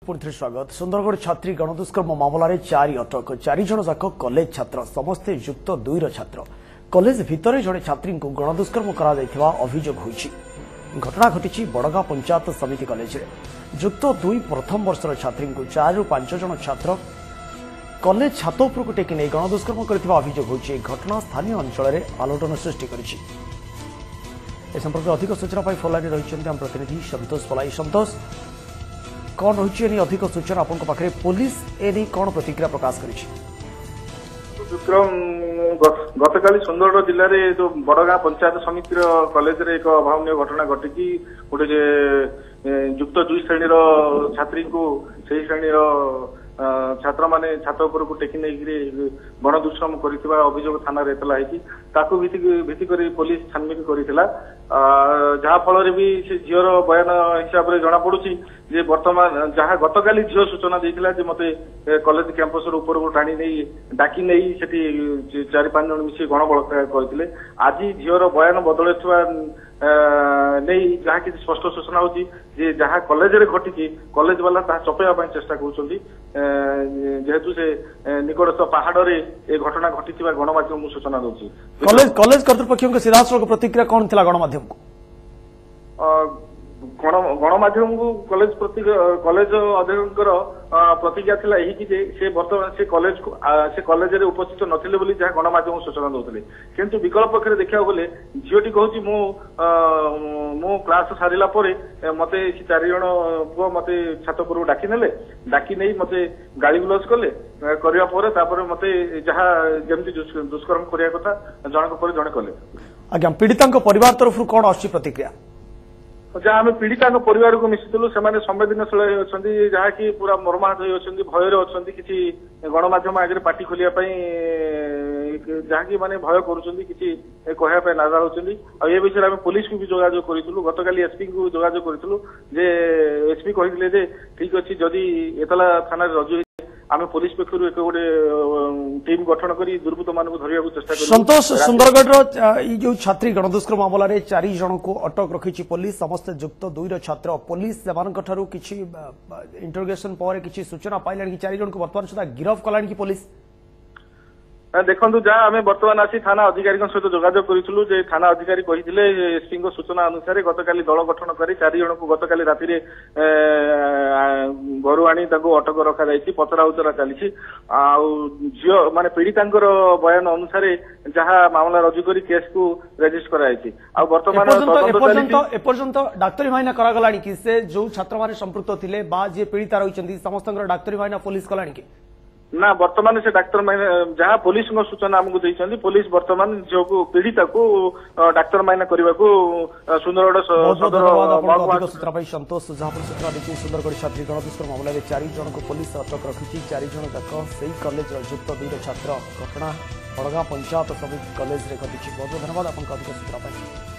पुणी स्वागत। सुंदरगढ़ छात्री गणदुष्कर्म मामलें 4 अटक 4 जन जाक कॉलेज छात्र समस्ते युक्त 2 छात्र कॉलेज भितर जड़े छात्री को गणदुष्कर्म अभियोग होईछि। घटना घटी बड़गां पंचायत समिति कॉलेज युक्त 2 प्रथम वर्षर छात्री को 4 ରୁ 5 जन छात्र कॉलेज छात उपरकू टेकी नहीं गणदुष्कर्म अभियोग होईछि। घटना स्थानीय अंचल में आलोड़न सृष्टि करिछि। ए संपर्क अधिक सूचना पाई फोनलाइन रही आम प्रतिनिधि संतोष पलाई। संतोष, कौन रही अधिक सूचना आपन पाखे पुलिस एने कौन प्रतिक्रिया प्रकाश करिछि? विक्रम, गतकाली सुंदरगढ़ जिले में जो बड़गां पंचायत समिति कॉलेज रे एक अभावनीय घटना घटी गोटे युक्त 2 श्रेणी छात्री को से श्रेणी छात्र माने छात उपरकू टेकी नहीं गण दुष्कर्म कर अभियोग थाना भित्ति कर पुलिस छानबीन करथिला। जहा फल भी से झीर बयान हिसाब से जना पड़ुछि जे वर्तमान जहाँ गतकाली झील सूचना देथिला जे मते कॉलेज कैंपस ऊपर को टाणी नहीं डाकी नहीं सेठी 4-5 जन मिसी गण बलात्कार करथिले। आज झीर बयान बदलैथवा नहीं जहाँ कि स्पष्ट सूचना होची जे जहाँ कॉलेज रे घटी कॉलेज वाला ता चपेवा चेष्टा करूछंती जेहेतु से निकटस्थ पहाड़ रे ए घटना घटी गणमाध्यम सूचना दउची। कॉलेज कर्तृपक्षों के सीधासलख प्रतिक्रिया कौन थिला गणमाध्यम को? गणमाध्यम को कॉलेज अध्यक्ष प्रतिज्ञा थिला एही कि से वर्तमान से कॉलेज रे उपस्थित नथिले बोली जहाँ गणमाध्यम सूचना दउतले। किंतु विकल्प पक्षरे देखा गले झीटी कहूची मो क्लास सारिला परे मते 4 जन पुआ मते छात पर डाकी नहीं मते गाली गुलस कले करिया परे तापर मते जहाँ जेमती दुष्कर्म करिया कथा जनक पर जने कले। आज्ञा पीड़िता परिवार तरफ कौन आछि प्रतिक्रिया? जहाँ आम पीड़िता परिवार को मिशिलु से संवेदनशील होती जहाँ कि पूरा मर्माहत होती भयर अच्छा कि गणमाध्यम आगे पार्टी खोलिया जहाँ कि माने भय करूँ नाजा होती। ये विषय में पुलिस को भी जोगाजोग करूँ। गतकाली एसपी को जोगाजोग करूँ जे एसपी कहते ठीक अच्छे जदि एतला थाना रजू आम पुलिस पक्षर एक गोटे टीम गठन कर दुर्बृत्त मान धरने चेष्टा कर। संतोष, सुंदरगढ़ जो छात्री गणदुष्कर्म मामलें 4 जन को अटक रखी पुलिस समस्त युक्त 2 छात्र पुलिस से इंटरोगेशन पर किसी सूचना पाइला कि 4 जन को बर्तमान सुधा गिरफ कला कि पुलिस? देखो जहाँ आम बर्तमान आसी थाना अधिकारी सहित जोगाजोग करूँ जे थाना अधिकारी कहते एसपी सूचना अनुसार गतकाली दल गठन कर 4 जन को गतकाली राति घर आनी अटक रखा पचरा उचरा चली झील माने पीड़िता बयान अनुसार जहाँ मामला रजू कर केस को रेजिस्टर कराई। बर्तमान एपर्यंत डाक्तरी माइना करागला कि से जो छात्र माने संपृक्त थिले बा जे पीड़िता रही समस्त डाक्तरी माइना पुलिस कला कि ना? वर्तमान से डाक्तर जहाँ पुलिस सूचना आमको देती पुलिस वर्तमान जो पीड़िता को डाक्तर माइना करने को सुंदरगढ़ सूचना संतोष जहाँ सूचना देखिए सुंदरगढ़ छात्री गणदुष्कर्म मामले में 4 जन को पुलिस अटक रखी। 4 जन जाक से कॉलेज युक्त 2 छात्र घटना बड़गां पंचायत समिति कॉलेज घटी। बहुत बहुत धन्यवाद आपको अधिक सूचना।